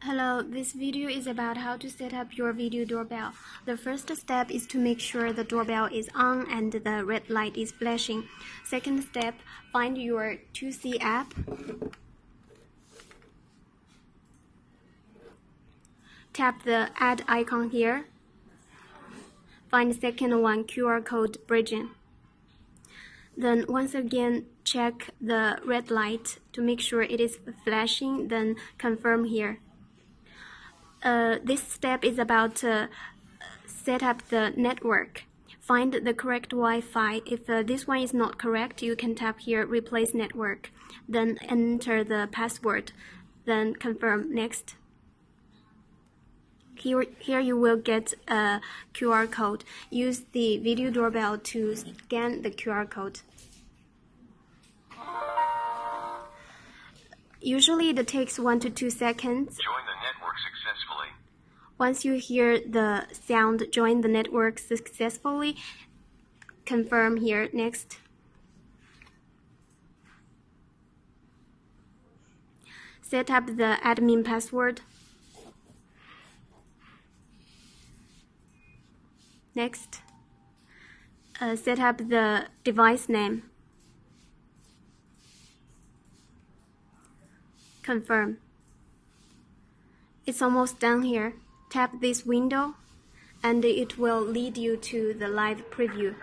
Hello, this video is about how to set up your video doorbell. The first step is to make sure the doorbell is on and the red light is flashing. Second step, find your 2C app. Tap the add icon here. Find the second one, QR code bridging. Then once again, check the red light to make sure it is flashing, then confirm here. This step is about set up the network. Find the correct Wi-Fi. If this one is not correct, you can tap here, replace network. Then enter the password. Then confirm next. Here you will get a QR code. Use the video doorbell to scan the QR code. Usually it takes 1 to 2 seconds. Join the network successfully. Once you hear the sound, join the network successfully, confirm here, next. Set up the admin password. Next. Set up the device name. Confirm. It's almost done here. Tap this window and it will lead you to the live preview.